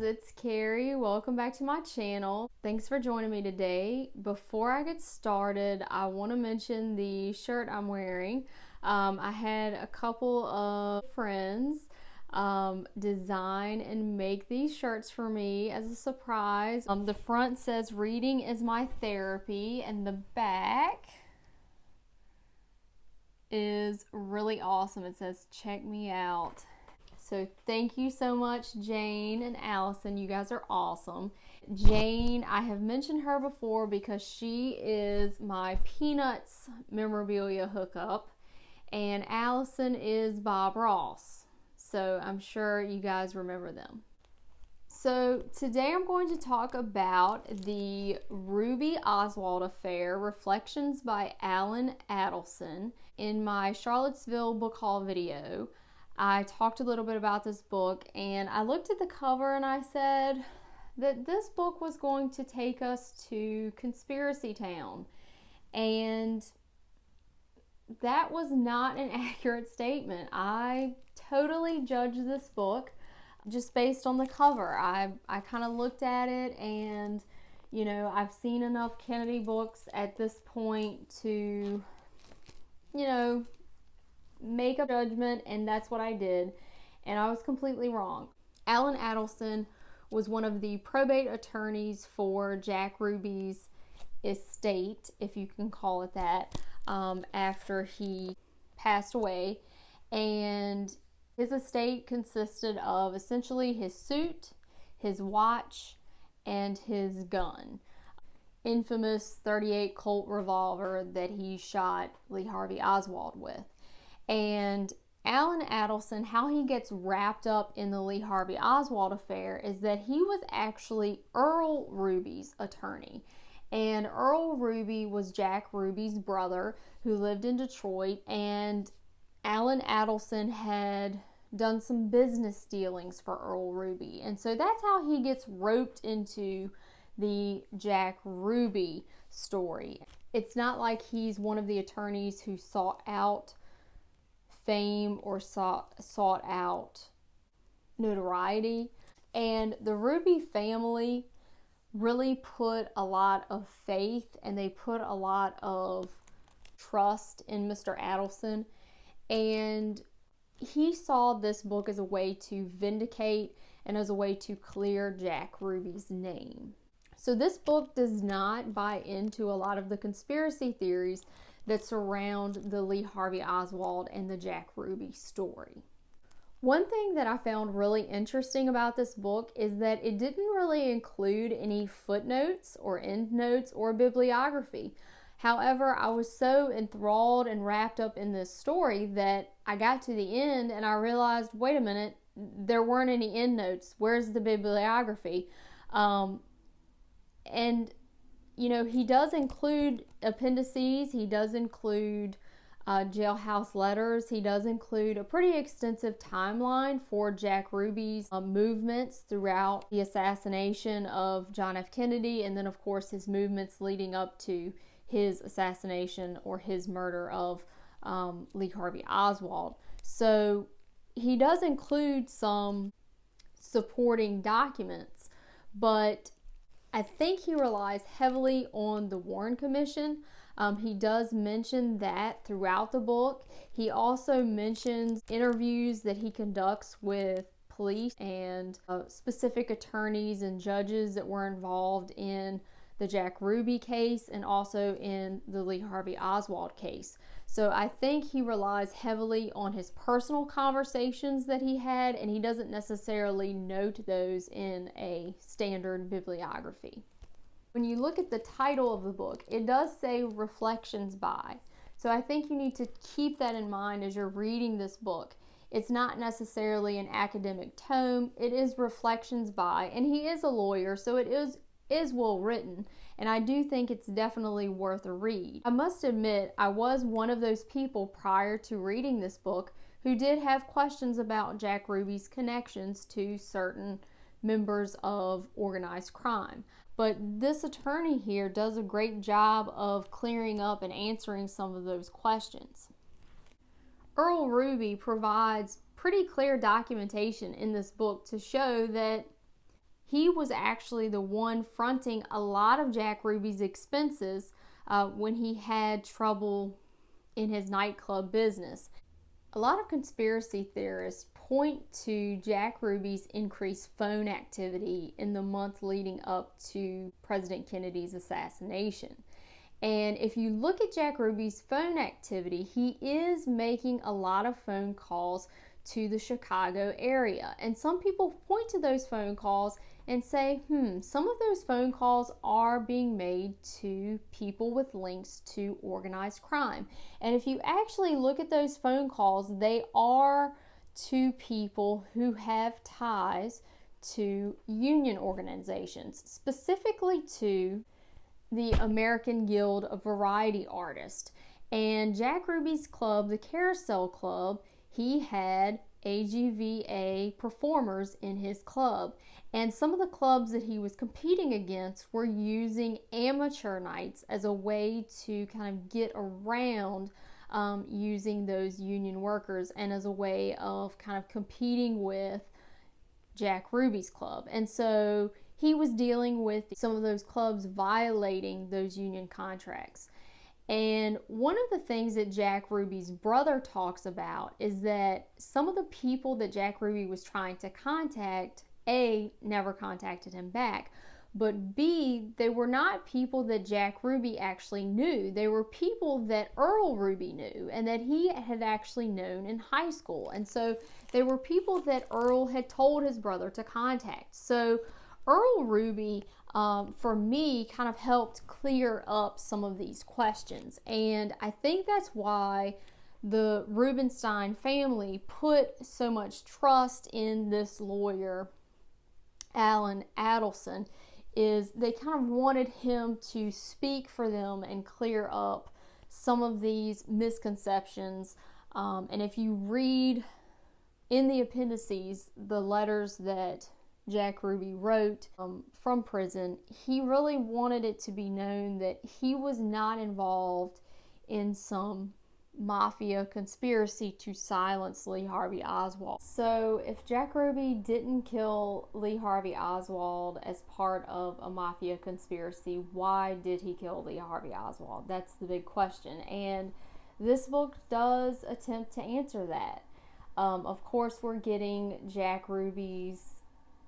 it's Carrie. Welcome back to my channel. Thanks for joining me today. Before I get started, I want to mention the shirt I'm wearing. I had a couple of friends design and make these shirts for me as a surprise. The front says "Reading is my therapy," and the back is really awesome. It says "Check me out." So thank you so much, Jane and Allison. You guys are awesome. Jane, I have mentioned her before because she is my Peanuts memorabilia hookup, and Allison is Bob Ross. So I'm sure you guys remember them. So today I'm going to talk about the Ruby Oswald affair, Reflections by Alan Adelson. In my Charlottesville book haul video, I talked a little bit about this book, and I looked at the cover and I said that this book was going to take us to Conspiracy Town, and that was not an accurate statement. I totally judged this book just based on the cover. I kind of looked at it, and you know, I've seen enough Kennedy books at this point to, you know, make a judgment, and that's what I did, and I was completely wrong. Alan Adelson was one of the probate attorneys for Jack Ruby's estate, if you can call it that, after he passed away, and his estate consisted of essentially his suit, his watch, and his gun. Infamous .38 Colt revolver that he shot Lee Harvey Oswald with. And Alan Adelson, how he gets wrapped up in the Lee Harvey Oswald affair is that he was actually Earl Ruby's attorney. And Earl Ruby was Jack Ruby's brother who lived in Detroit, and Alan Adelson had done some business dealings for Earl Ruby. And so that's how he gets roped into the Jack Ruby story. It's not like he's one of the attorneys who sought out fame or sought out notoriety. And the Ruby family really put a lot of faith and they put a lot of trust in Mr. Adelson, and he saw this book as a way to vindicate and as a way to clear Jack Ruby's name. So this book does not buy into a lot of the conspiracy theories that surround the Lee Harvey Oswald and the Jack Ruby story. One thing that I found really interesting about this book is that it didn't really include any footnotes or endnotes or bibliography. However, I was so enthralled and wrapped up in this story that I got to the end and I realized, wait a minute, there weren't any endnotes. Where's the bibliography? And you know, he does include appendices, he does include jailhouse letters, he does include a pretty extensive timeline for Jack Ruby's movements throughout the assassination of John F. Kennedy, and then of course his movements leading up to his assassination or his murder of Lee Harvey Oswald. So he does include some supporting documents, but I think he relies heavily on the Warren Commission. He does mention that throughout the book. He also mentions interviews that he conducts with police and specific attorneys and judges that were involved in the Jack Ruby case and also in the Lee Harvey Oswald case. So I think he relies heavily on his personal conversations that he had, and he doesn't necessarily note those in a standard bibliography. When you look at the title of the book, it does say Reflections by. So I think you need to keep that in mind as you're reading this book. It's not necessarily an academic tome. It is Reflections by, and he is a lawyer, so it is well written, and I do think it's definitely worth a read. I must admit, I was one of those people prior to reading this book who did have questions about Jack Ruby's connections to certain members of organized crime. But this attorney here does a great job of clearing up and answering some of those questions. Earl Ruby provides pretty clear documentation in this book to show that he was actually the one fronting a lot of Jack Ruby's expenses when he had trouble in his nightclub business. A lot of conspiracy theorists point to Jack Ruby's increased phone activity in the month leading up to President Kennedy's assassination. And if you look at Jack Ruby's phone activity, he is making a lot of phone calls to the Chicago area. And some people point to those phone calls and say, some of those phone calls are being made to people with links to organized crime. And if you actually look at those phone calls, they are to people who have ties to union organizations, specifically to the American Guild of Variety Artists. And Jack Ruby's club, the Carousel Club, he had AGVA performers in his club. And some of the clubs that he was competing against were using amateur nights as a way to kind of get around using those union workers and as a way of kind of competing with Jack Ruby's club. And so he was dealing with some of those clubs violating those union contracts. And one of the things that Jack Ruby's brother talks about is that some of the people that Jack Ruby was trying to contact, A, never contacted him back, but B, they were not people that Jack Ruby actually knew. They were people that Earl Ruby knew and that he had actually known in high school. And so they were people that Earl had told his brother to contact. So Earl Ruby, for me, kind of helped clear up some of these questions. And I think that's why the Rubenstein family put so much trust in this lawyer, Alan Adelson, is they kind of wanted him to speak for them and clear up some of these misconceptions. And if you read in the appendices the letters that Jack Ruby wrote from prison, he really wanted it to be known that he was not involved in some mafia conspiracy to silence Lee Harvey Oswald. So if Jack Ruby didn't kill Lee Harvey Oswald as part of a mafia conspiracy, why did he kill Lee Harvey Oswald? That's the big question. And this book does attempt to answer that. Of course, we're getting Jack Ruby's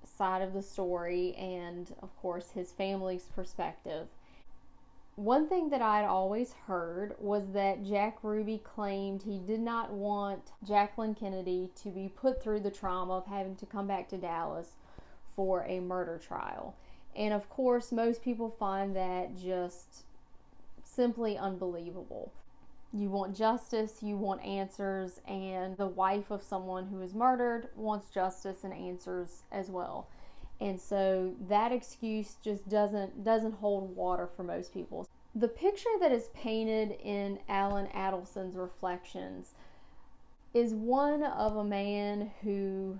side of the story and, of course, his family's perspective. One thing that I'd always heard was that Jack Ruby claimed he did not want Jacqueline Kennedy to be put through the trauma of having to come back to Dallas for a murder trial. And of course, most people find that just simply unbelievable. You want justice, you want answers, and the wife of someone who is murdered wants justice and answers as well. And so that excuse just doesn't hold water for most people. The picture that is painted in Alan Adelson's Reflections is one of a man who,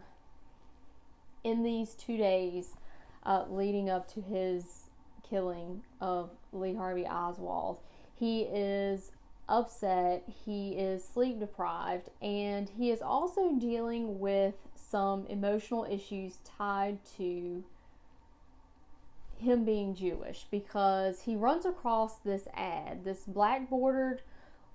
in these 2 days leading up to his killing of Lee Harvey Oswald, he is upset, he is sleep deprived, and he is also dealing with some emotional issues tied to him being Jewish, because he runs across this ad, this black bordered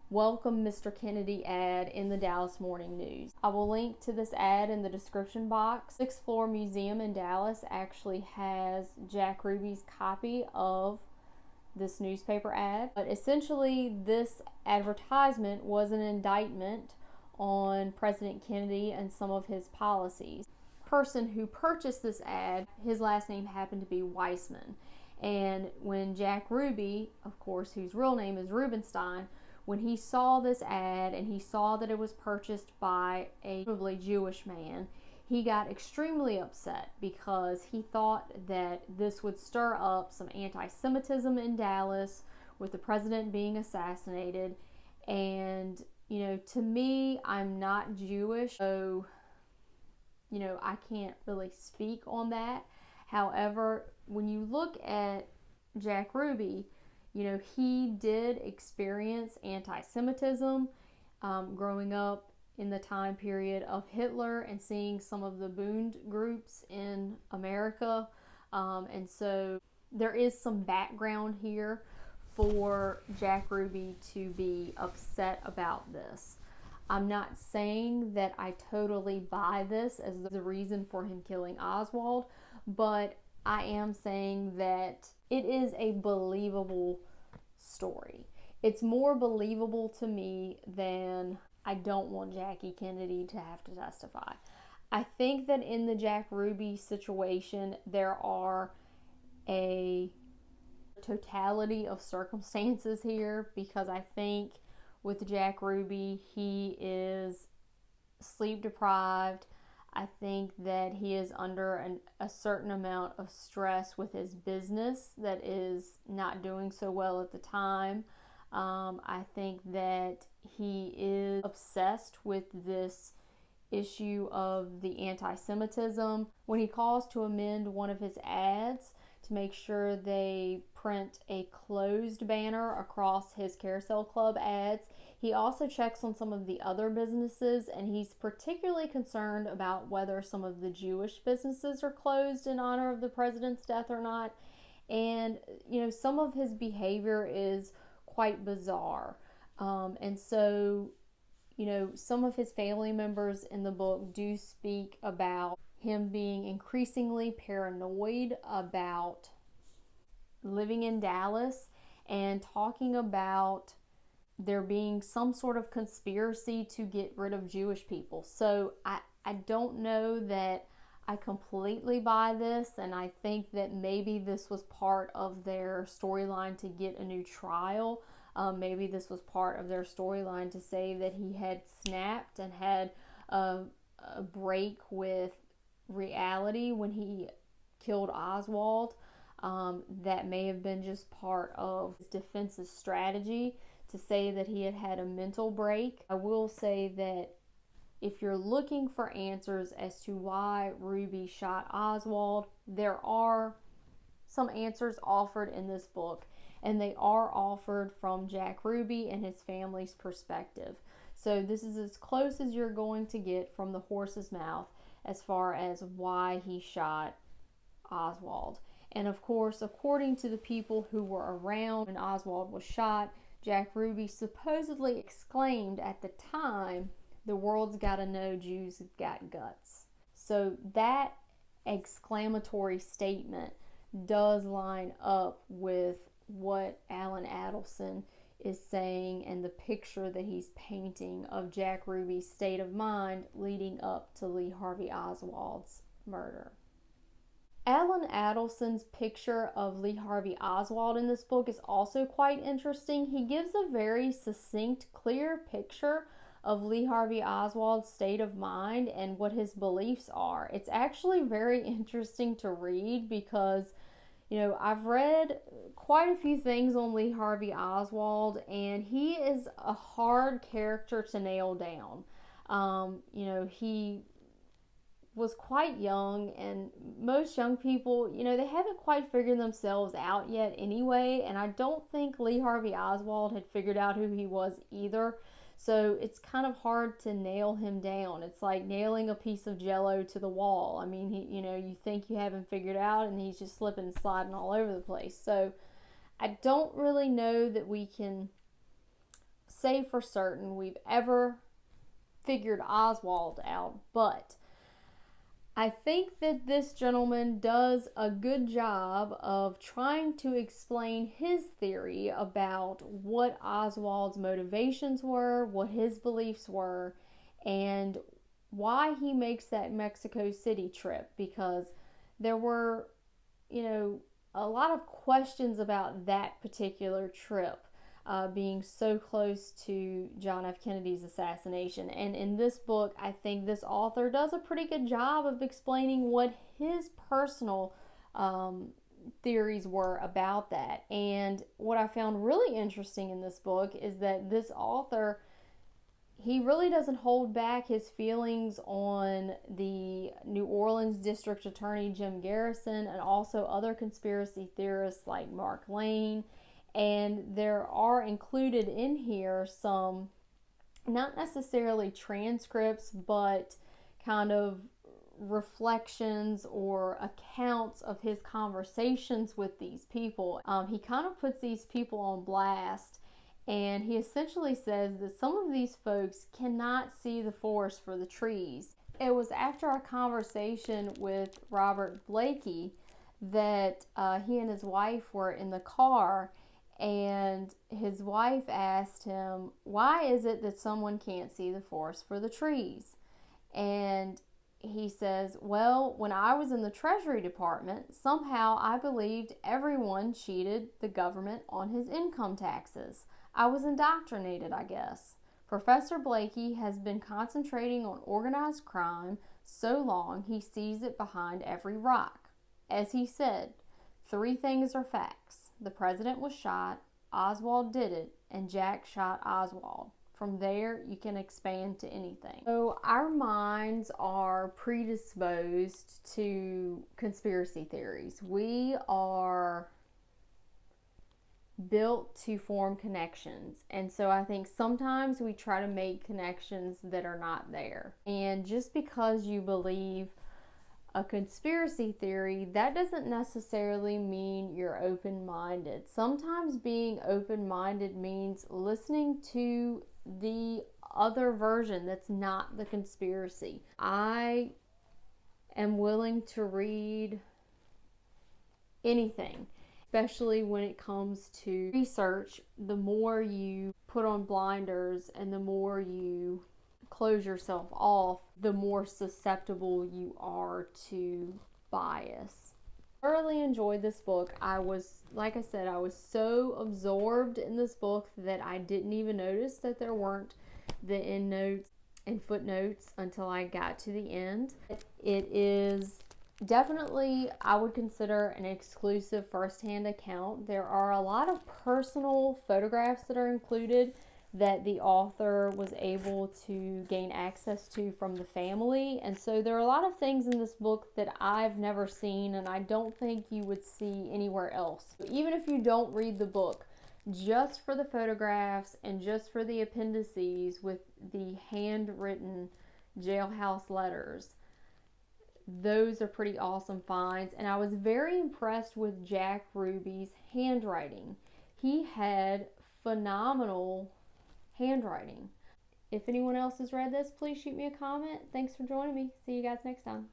"Welcome Mr. Kennedy" ad in the Dallas Morning News. I will link to this ad in the description box. Sixth Floor Museum in Dallas actually has Jack Ruby's copy of this newspaper ad. But essentially, this advertisement was an indictment on President Kennedy and some of his policies. The person who purchased this ad, his last name happened to be Weissman. And when Jack Ruby, of course, whose real name is Rubenstein, when he saw this ad and he saw that it was purchased by a probably Jewish man, he got extremely upset because he thought that this would stir up some anti-Semitism in Dallas with the president being assassinated. And, you know, to me, I'm not Jewish, so, you know, I can't really speak on that. However, when you look at Jack Ruby, you know, he did experience anti-Semitism growing up in the time period of Hitler and seeing some of the Bund groups in America And so there is some background here for Jack Ruby to be upset about this. I'm not saying that I totally buy this as the reason for him killing Oswald, but I am saying that it is a believable story. It's more believable to me than I don't want Jackie Kennedy to have to testify. I think that in the Jack Ruby situation, there are a totality of circumstances here, because I think with Jack Ruby, he is sleep deprived. I think that he is under a certain amount of stress with his business that is not doing so well at the time. I think that he is obsessed with this issue of the anti-Semitism. When he calls to amend one of his ads to make sure they print a closed banner across his Carousel Club ads, he also checks on some of the other businesses, and he's particularly concerned about whether some of the Jewish businesses are closed in honor of the president's death or not. And, some of his behavior is quite bizarre. And so, some of his family members in the book do speak about him being increasingly paranoid about living in Dallas, and talking about there being some sort of conspiracy to get rid of Jewish people. So I don't know that I completely buy this, and I think that maybe this was part of their storyline to get a new trial. Maybe this was part of their storyline to say that he had snapped and had a break with reality when he killed Oswald. That may have been just part of his defense's strategy to say that he had had a mental break. I will say that if you're looking for answers as to why Ruby shot Oswald, there are some answers offered in this book, and they are offered from Jack Ruby and his family's perspective. So this is as close as you're going to get from the horse's mouth as far as why he shot Oswald. And of course, according to the people who were around when Oswald was shot, Jack Ruby supposedly exclaimed at the time, "The world's got to know Jews have got guts." So that exclamatory statement does line up with what Alan Adelson is saying and the picture that he's painting of Jack Ruby's state of mind leading up to Lee Harvey Oswald's murder. Alan Adelson's picture of Lee Harvey Oswald in this book is also quite interesting. He gives a very succinct, clear picture of Lee Harvey Oswald's state of mind and what his beliefs are. It's actually very interesting to read because, I've read quite a few things on Lee Harvey Oswald, and he is a hard character to nail down. He was quite young, and most young people, they haven't quite figured themselves out yet anyway, and I don't think Lee Harvey Oswald had figured out who he was either. So it's kind of hard to nail him down. It's like nailing a piece of Jell-O to the wall. I mean, you think you have him figured out, and he's just slipping and sliding all over the place. So I don't really know that we can say for certain we've ever figured Oswald out, but I think that this gentleman does a good job of trying to explain his theory about what Oswald's motivations were, what his beliefs were, and why he makes that Mexico City trip, because there were, a lot of questions about that particular trip. Being so close to John F. Kennedy's assassination. And in this book, I think this author does a pretty good job of explaining what his personal theories were about that. And what I found really interesting in this book is that this author, he really doesn't hold back his feelings on the New Orleans District Attorney Jim Garrison and also other conspiracy theorists like Mark Lane. And there are included in here some, not necessarily transcripts, but kind of reflections or accounts of his conversations with these people. He kind of puts these people on blast, and he essentially says that some of these folks cannot see the forest for the trees. It was after a conversation with Robert Blakey that he and his wife were in the car, and his wife asked him, why is it that someone can't see the forest for the trees? And he says, well, when I was in the Treasury Department, somehow I believed everyone cheated the government on his income taxes. I was indoctrinated, I guess. Professor Blakey has been concentrating on organized crime so long he sees it behind every rock. As he said, 3 things are facts. The president was shot, Oswald did it, and Jack shot Oswald. From there, you can expand to anything. So our minds are predisposed to conspiracy theories. We are built to form connections, and so I think sometimes we try to make connections that are not there. And just because you believe a conspiracy theory, that doesn't necessarily mean you're open-minded. Sometimes being open-minded means listening to the other version that's not the conspiracy. I am willing to read anything, especially when it comes to research. The more you put on blinders and the more you close yourself off, the more susceptible you are to bias. Thoroughly enjoyed this book. Like I said, I was so absorbed in this book that I didn't even notice that there weren't the endnotes and footnotes until I got to the end. It is definitely, I would consider, an exclusive first-hand account. There are a lot of personal photographs that are included that the author was able to gain access to from the family. And so there are a lot of things in this book that I've never seen and I don't think you would see anywhere else. Even if you don't read the book, just for the photographs and just for the appendices with the handwritten jailhouse letters, those are pretty awesome finds. And I was very impressed with Jack Ruby's handwriting. He had phenomenal handwriting. If anyone else has read this, please shoot me a comment. Thanks for joining me. See you guys next time.